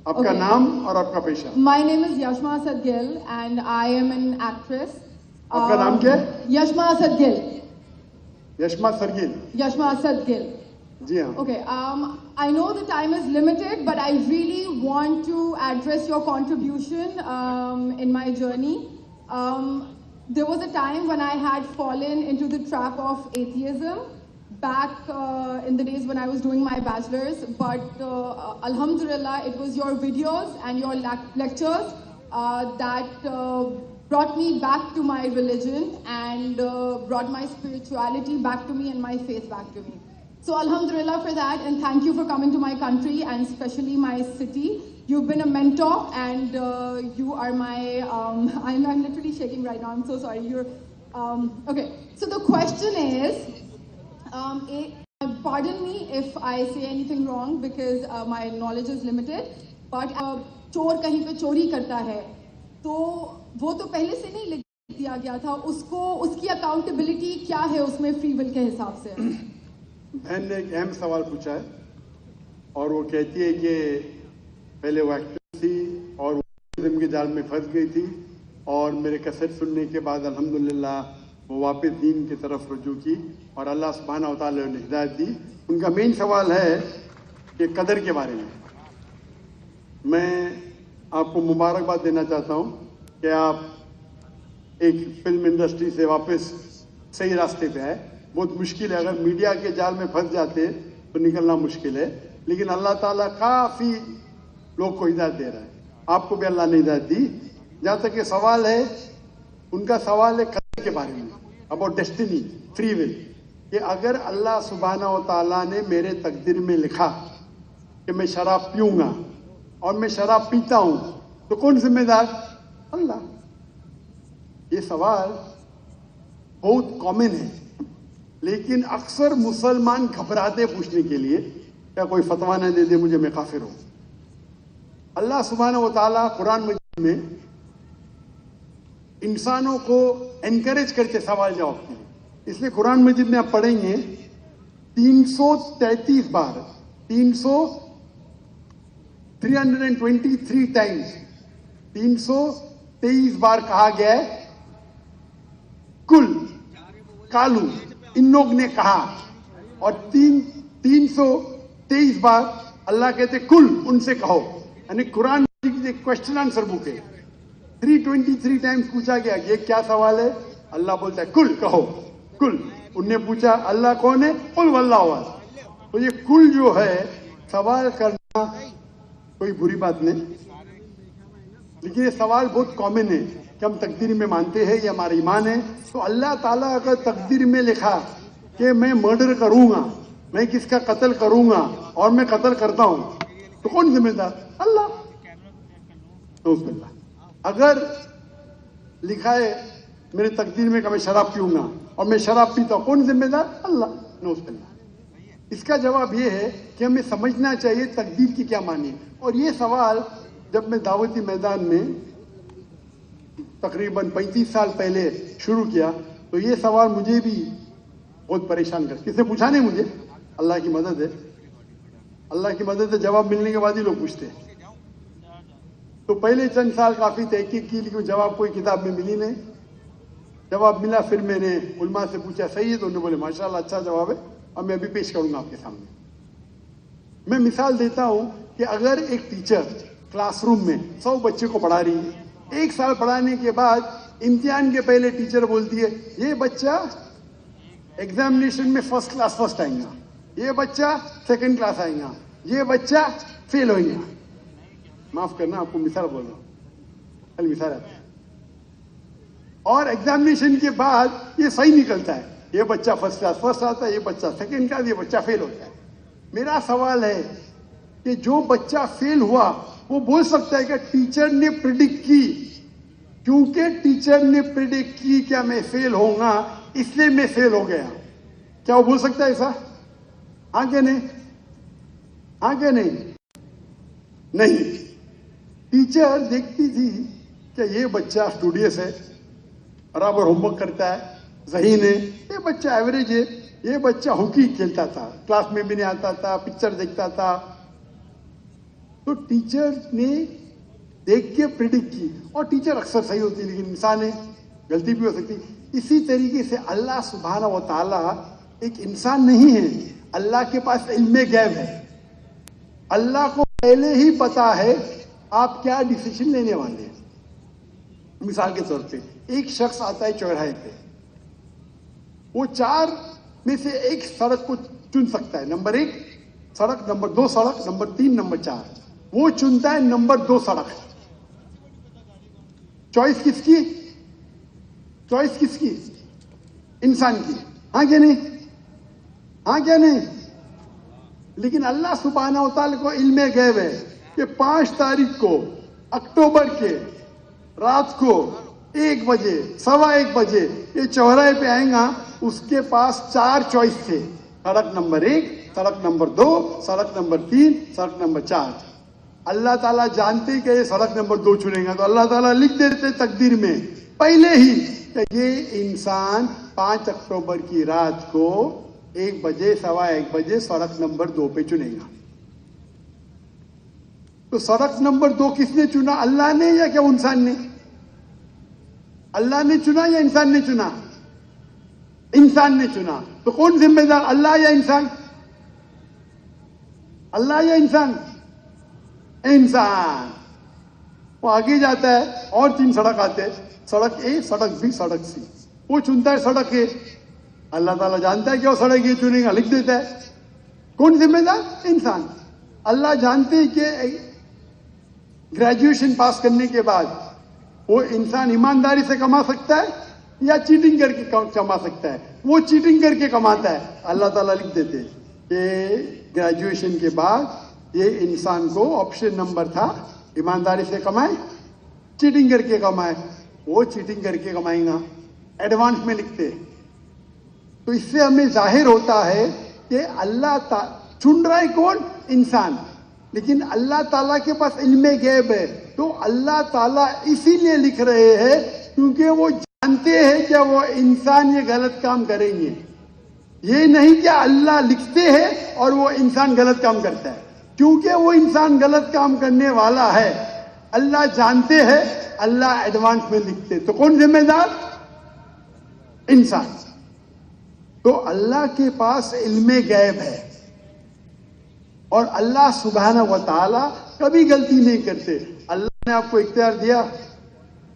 آپ کا نام اور آپ کا پیشہ؟ My name is Yashma Asad Gill and I am an actress. آپ کا نام کیا ہے؟ Yashma Asad Gill. یشما سرگل. Yashma Asad Gill. جی ہاں. Okay, I know the time is limited, but I really want to address your contribution in my journey. There was a time when I had fallen into the trap of atheism back in the days when I was doing my bachelor's, but alhamdulillah, it was your videos and your lectures that brought me back to my religion and brought my spirituality back to me and my faith back to me. So alhamdulillah for that, and thank you for coming to my country and especially my city. You've been a mentor and you are my, I'm literally shaking right now, I'm so sorry. Okay, so the question is, pardon me if I say anything wrong because my knowledge is limited, but چور کہیں پہ چوری کرتا ہے تو وہ تو پہلے سے نہیں لکھ دیا گیا تھا, اس کی اکاؤنٹیبلٹی کیا ہے اس میں فری ول کے حساب سے؟ بہن نے ایک اہم سوال پوچھا ہے اور وہ کہتی ہے کہ پہلے وہ ایکٹریس تھی اور وہ فلم کے جال میں پھنس گئی تھی اور میرے کیسٹ سننے کے بعد الحمدللہ وہ واپس دین کی طرف رجوع کی اور اللہ سبحانہ و تعالیٰ نے ہدایت دی. ان کا مین سوال ہے کہ قدر کے بارے میں. میں آپ کو مبارکباد دینا چاہتا ہوں کہ آپ ایک فلم انڈسٹری سے واپس صحیح راستے پہ آئے. بہت مشکل ہے, اگر میڈیا کے جال میں پھنس جاتے تو نکلنا مشکل ہے, لیکن اللہ تعالیٰ کافی لوگ کو ہدایت دے رہا ہے. آپ کو بھی اللہ نے ہدایت دی. جہاں تک یہ سوال ہے, ان کا سوال ہے قدر کے بارے میں, اباؤٹ ڈیسٹینی, فری ول, کہ اگر اللہ سبحانہ و تعالیٰ نے میرے تقدیر میں لکھا کہ میں شراب پیوں گا اور میں شراب پیتا ہوں تو کون ذمہ دار؟ اللہ. یہ سوال بہت کامن ہے, لیکن اکثر مسلمان گھبراتے پوچھنے کے لیے کیا کوئی فتویٰ نہ دے دے مجھے, میں کافر ہوں. اللہ سبحانہ و تعالیٰ قرآن مجید میں انسانوں کو انکریج کرتے سوال جواب کے لیے, اس لیے قرآن مجید میں آپ پڑھیں گے 333 بار 323 ٹائمز 323 بار کہا گیا ہے کل, کالو, ان لوگ نے کہا, اور 323 بار اللہ کہتے کل, ان سے کہو. یعنی قرآن ایک کوشچن آنسر بک ہے. 323 ٹائمز پوچھا گیا یہ کیا سوال ہے, اللہ بولتا ہے کل, کہو کل. ان نے پوچھا اللہ کون ہے, قل واللہ احد. تو یہ کل جو ہے سوال کرنا کوئی بری بات نہیں, لیکن یہ سوال بہت کامن ہے کہ ہم تقدیر میں مانتے ہیں, یہ ہمارا ایمان ہے. تو اللہ تعالیٰ اگر تقدیر میں لکھا کہ میں مرڈر کروں گا, میں کس کا قتل کروں گا اور میں قتل کرتا ہوں تو کون ذمہ دار؟ اللہ. نعوذ باللہ. اگر لکھا ہے میرے تقدیر میں کہ میں شراب پیوں گا اور میں شراب پیتا ہوں, کون ذمہ دار؟ اللہ. نعوذ باللہ. اس کا جواب یہ ہے کہ ہمیں سمجھنا چاہیے تقدیر کی کیا معنی ہے. اور یہ سوال جب میں دعوتی میدان میں تقریباً 35 سال پہلے شروع کیا تو یہ سوال مجھے بھی بہت پریشان کر, کسی پوچھا نہیں مجھے, اللہ کی مدد ہے, اللہ کی مدد ہے, جواب ملنے کے بعد ہی لوگ پوچھتے ہیں. تو پہلے چند سال کافی تحقیق کی لیکن جواب کوئی کتاب میں ملی نہیں. جواب ملا, پھر میں نے علماء سے پوچھا صحیح ہے, تو انہوں نے بولے ماشاءاللہ اچھا جواب ہے, اب میں ابھی پیش کروں گا آپ کے سامنے. میں مثال دیتا ہوں کہ اگر ایک ٹیچر کلاس روم میں 100 بچے کو پڑھا رہی ہے, 1 سال پڑھانے کے بعد امتحان کے پہلے ٹیچر بولتی ہے یہ بچہ ایگزامینیشن میں فرسٹ کلاس فرسٹ آئیں گا, یہ بچہ سیکنڈ کلاس آئیں گا, یہ بچہ فیل ہوئیں گا. معاف کرنا آپ کو مثال بول رہا ہوں, مثال آتی ہے. اور ایگزامینیشن کے بعد یہ صحیح نکلتا ہے, یہ بچہ فرسٹ کلاس فرسٹ آتا ہے, یہ بچہ سیکنڈ کلاس, یہ بچہ فیل ہوتا ہے. میرا سوال ہے کہ جو بچہ فیل ہوا وہ بول سکتا ہے کہ ٹیچر نے پریڈکٹ کی, کیونکہ ٹیچر نے پریڈکٹ کی کیا میں فیل ہوں گا اس لیے میں فیل ہو گیا. کیا وہ بول سکتا ہے ایسا؟ ہاں کہ نہیں؟ ہاں کہ نہیں؟ نہیں. ٹیچر دیکھتی تھی کہ یہ بچہ اسٹوڈیس ہے, برابر ہوم ورک کرتا ہے, ذہین ہے, یہ بچہ ایوریج ہے, یہ بچہ ہاکی کھیلتا تھا, کلاس میں بھی نہیں آتا تھا, پکچر دیکھتا تھا, تو ٹیچر نے دیکھ کے پریڈکٹ کی, اور ٹیچر اکثر صحیح ہوتی ہے لیکن انسان ہے, غلطی بھی ہو سکتی. اسی طریقے سے اللہ سبحانہ و تعالیٰ ایک انسان نہیں ہے, اللہ کے پاس علم غیب ہے. اللہ کو پہلے ہی پتا ہے آپ کیا ڈیسیشن لینے والے ہیں. مثال کے طور پہ ایک شخص آتا ہے چوراہے پہ, وہ 4 میں سے ایک سڑک کو چن سکتا ہے, نمبر 1 سڑک, نمبر 2 سڑک, نمبر 3, نمبر 4. وہ چنتا ہے نمبر 2 سڑک. چوائس کس کی؟ چوائس کس کی؟ انسان کی. ہاں کیا نہیں؟ ہاں کیا نہیں؟ لیکن اللہ سبحانہ و تعالیٰ کو علم غیب ہے کہ 5 تاریخ کو اکتوبر کے رات کو 1 بجے 1:15 بجے یہ چوراہے پہ آئیں گا. اس کے پاس 4 چوائس تھے, سڑک نمبر 1, سڑک نمبر 2, سڑک نمبر 3, سڑک نمبر 4. اللہ تعالیٰ جانتے کہ یہ سڑک نمبر 2 چنے گا, تو اللہ تعالیٰ لکھ دیتے تقدیر میں پہلے ہی کہ یہ انسان 5 اکتوبر کی رات کو 1 بجے 1:15 بجے سڑک نمبر 2 پہ چنے گا. تو سڑک نمبر 2 کس نے چنا, اللہ نے یا کیا انسان نے؟ اللہ نے چنا یا انسان نے چنا؟ انسان نے چنا. تو کون ذمہ دار, اللہ یا انسان؟ اللہ یا انسان؟ انسان. وہ آگے جاتا ہے اور 3 سڑک آتے, سڑک اے, سڑک بی, سڑک سی. وہ چنتا ہے سڑک اے. اللہ تعالیٰ جانتا ہے کہ وہ سڑک یہ چنے گا, لکھ دیتا ہے. کون ذمہ دار؟ انسان. اللہ جانتے ہیں کہ گریجویشن پاس کرنے کے بعد وہ انسان ایمانداری سے کما سکتا ہے یا چیٹنگ کر کے کما سکتا ہے. وہ چیٹنگ کر کے کماتا ہے. اللہ تعالیٰ لکھ دیتے ہیں کہ گریجویشن کے بعد یہ انسان کو آپشن نمبر تھا, ایمانداری سے کمائے, چیٹنگ کر کے کمائے. وہ چیٹنگ کر کے کمائیں گا, ایڈوانس میں لکھتے. تو اس سے ہمیں ظاہر ہوتا ہے کہ اللہ چن رہا ہے کون؟ انسان. لیکن اللہ تعالیٰ کے پاس علم غیب ہے, تو اللہ تعالیٰ اسی لیے لکھ رہے ہیں کیونکہ وہ جانتے ہیں کہ وہ انسان یہ غلط کام کریں گے. یہ نہیں کہ اللہ لکھتے ہیں اور وہ انسان غلط کام کرتا ہے, کیونکہ وہ انسان غلط کام کرنے والا ہے. اللہ جانتے ہیں, اللہ ایڈوانس میں لکھتے. تو کون ذمہ دار؟ انسان. تو اللہ کے پاس علم غیب ہے, اور اللہ سبحانہ و تعالیٰ کبھی غلطی نہیں کرتے. اللہ نے آپ کو اختیار دیا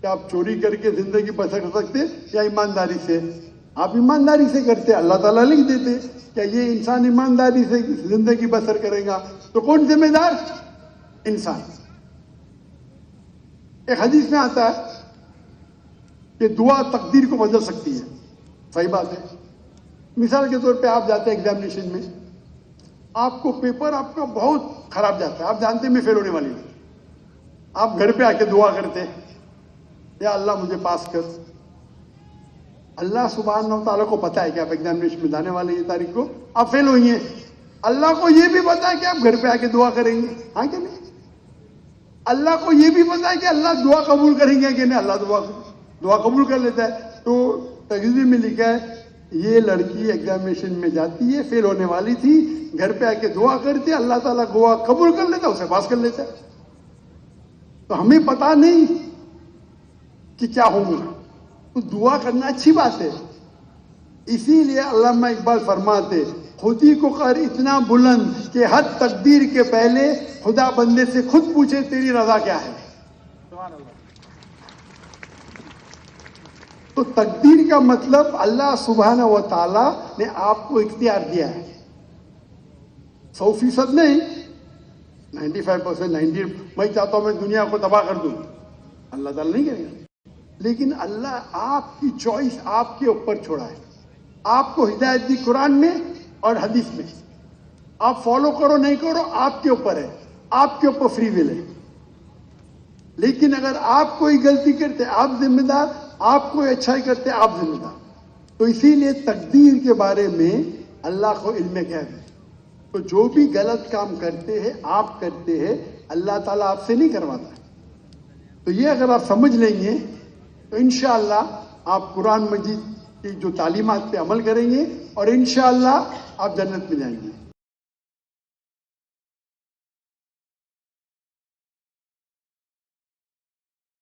کہ آپ چوری کر کے زندگی بسر کر سکتے یا ایمانداری سے. آپ ایمانداری سے کرتے, اللہ تعالیٰ لکھ دیتے کہ یہ انسان ایمانداری سے زندگی بسر کرے گا. تو کون ذمہ دار؟ انسان. ایک حدیث میں آتا ہے کہ دعا تقدیر کو بدل سکتی ہے. صحیح بات ہے. مثال کے طور پہ آپ جاتے ہیں ایگزامینیشن میں, آپ کو پیپر آپ کا بہت خراب جاتا ہے, آپ جانتے ہیں میں فیل ہونے والی ہوں. آپ گھر پہ آ کے دعا کرتے, یا اللہ مجھے پاس کر. اللہ سبحانہ و تعالیٰ کو پتا ہے کہ آپ ایگزامینیشن میں جانے والے یہ تاریخ کو آپ فیل ہوئی ہیں. اللہ کو یہ بھی پتا ہے کہ آپ گھر پہ آ کے دعا کریں گے. ہاں کہ نہیں؟ اللہ کو یہ بھی پتا ہے کہ اللہ دعا قبول کریں گے کہ نہیں. اللہ دعا قبول کر لیتا ہے. تو تقریر میں لکھا ہے یہ لڑکی ایگزامینیشن میں جاتی ہے, فیل ہونے والی تھی, گھر پہ آ کے دعا کرتی, اللہ تعالیٰ دعا قبول کر لیتا, اسے پاس کر لیتا. تو ہمیں پتا نہیں کہ کیا ہوگا, تو دعا کرنا اچھی بات ہے. اسی لیے علامہ اقبال فرماتے خودی کو کر اتنا بلند کہ حد تقدیر کے پہلے خدا بندے سے خود پوچھے تیری رضا کیا ہے. تو تقدیر کا مطلب اللہ سبحانہ و تعالیٰ نے آپ کو اختیار دیا ہے. 100% نہیں, 95%, 90. میں چاہتا ہوں میں دنیا کو تباہ کر دوں, اللہ تعالیٰ نہیں کرے گا. لیکن اللہ آپ کی چوائس آپ کے اوپر چھوڑا ہے. آپ کو ہدایت دی قرآن میں اور حدیث میں, آپ فالو کرو نہیں کرو آپ کے اوپر ہے, آپ کے اوپر فری ول ہے. لیکن اگر آپ کوئی غلطی کرتے آپ ذمہ دار, آپ کوئی اچھائی کرتے آپ ذمہ دار. تو اسی لیے تقدیر کے بارے میں اللہ کو علم غیب ہے. تو جو بھی غلط کام کرتے ہیں آپ کرتے ہیں, اللہ تعالیٰ آپ سے نہیں کرواتا. تو یہ اگر آپ سمجھ لیں گے تو انشاءاللہ آپ قرآن مجید کی جو تعلیمات پہ عمل کریں گے اور انشاءاللہ آپ جنت میں جائیں گے.